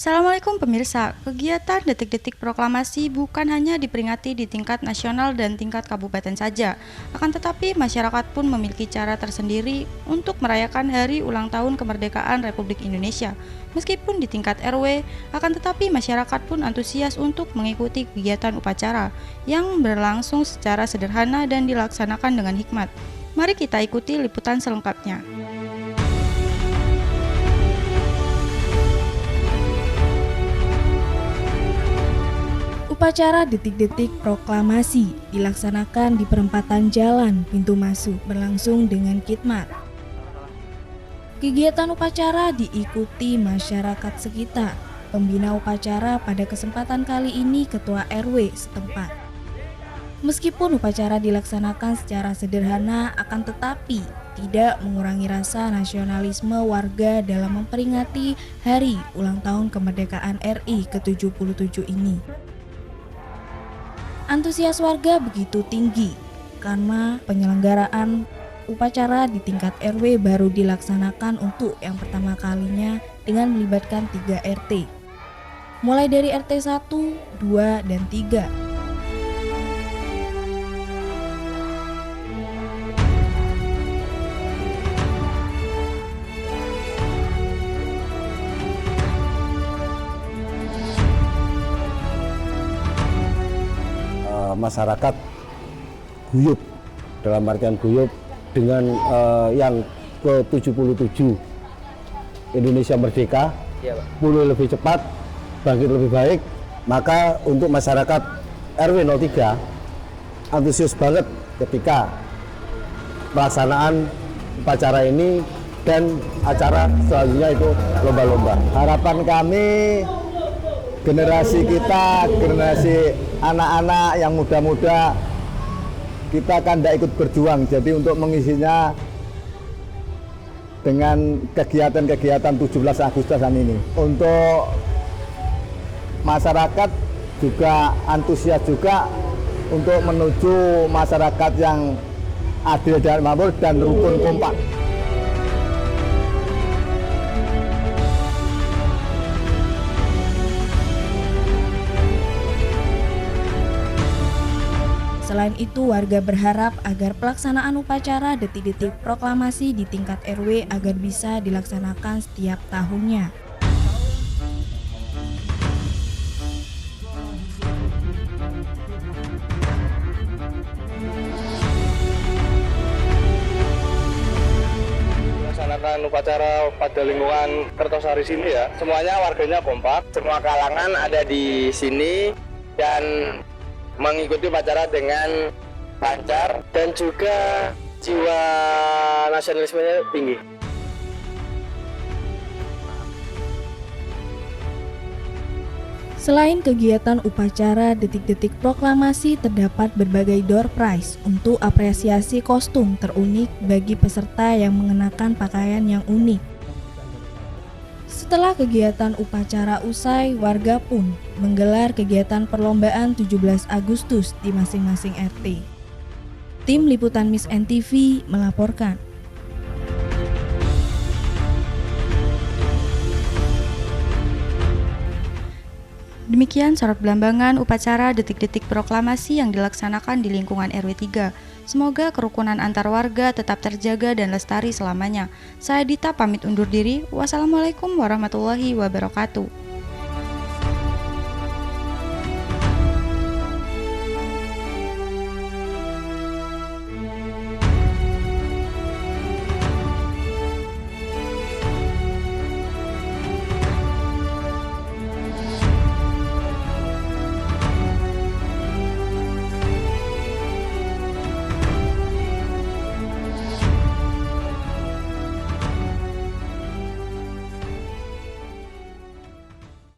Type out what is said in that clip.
Assalamualaikum pemirsa, kegiatan detik-detik proklamasi bukan hanya diperingati di tingkat nasional dan tingkat kabupaten saja, akan tetapi masyarakat pun memiliki cara tersendiri untuk merayakan hari ulang tahun kemerdekaan Republik Indonesia. Meskipun di tingkat RW, akan tetapi masyarakat pun antusias untuk mengikuti kegiatan upacara yang berlangsung secara sederhana dan dilaksanakan dengan hikmat. Mari kita ikuti liputan selengkapnya. Upacara detik-detik proklamasi dilaksanakan di perempatan jalan pintu masuk berlangsung dengan khidmat. Kegiatan upacara diikuti masyarakat sekitar. Pembina upacara pada kesempatan kali ini Ketua RW setempat. Meskipun upacara dilaksanakan secara sederhana, akan tetapi tidak mengurangi rasa nasionalisme warga dalam memperingati hari ulang tahun kemerdekaan RI ke-77 ini. Antusias warga begitu tinggi karena penyelenggaraan upacara di tingkat RW baru dilaksanakan untuk yang pertama kalinya dengan melibatkan 3 RT. Mulai dari RT 1, 2, dan 3. Masyarakat guyup, dalam artian guyup dengan yang ke-77 Indonesia Merdeka, pulih lebih cepat, bangkit lebih baik. Maka untuk masyarakat RW 03 antusias banget ketika pelaksanaan upacara ini dan acara selanjutnya itu lomba-lomba. Harapan kami generasi kita, generasi anak-anak yang muda-muda, kita kan tidak ikut berjuang, jadi untuk mengisinya dengan kegiatan-kegiatan 17 Agustusan ini. Untuk masyarakat juga antusias juga untuk menuju masyarakat yang adil dan makmur dan rukun kompak. Selain itu, warga berharap agar pelaksanaan upacara detik-detik proklamasi di tingkat RW agar bisa dilaksanakan setiap tahunnya. Melaksanakan upacara pada lingkungan Kertosari sini ya, semuanya warganya kompak, semua kalangan ada di sini dan mengikuti upacara dengan lancar dan juga jiwa nasionalismenya tinggi. Selain kegiatan upacara detik-detik proklamasi, terdapat berbagai door prize untuk apresiasi kostum terunik bagi peserta yang mengenakan pakaian yang unik. Setelah kegiatan upacara usai, warga pun menggelar kegiatan perlombaan 17 Agustus di masing-masing RT. Tim Liputan Miss NTV melaporkan. Demikian sorot belambangan upacara detik-detik proklamasi yang dilaksanakan di lingkungan RW 3. Semoga kerukunan antar warga tetap terjaga dan lestari selamanya. Saya Dita pamit undur diri. Wassalamualaikum warahmatullahi wabarakatuh.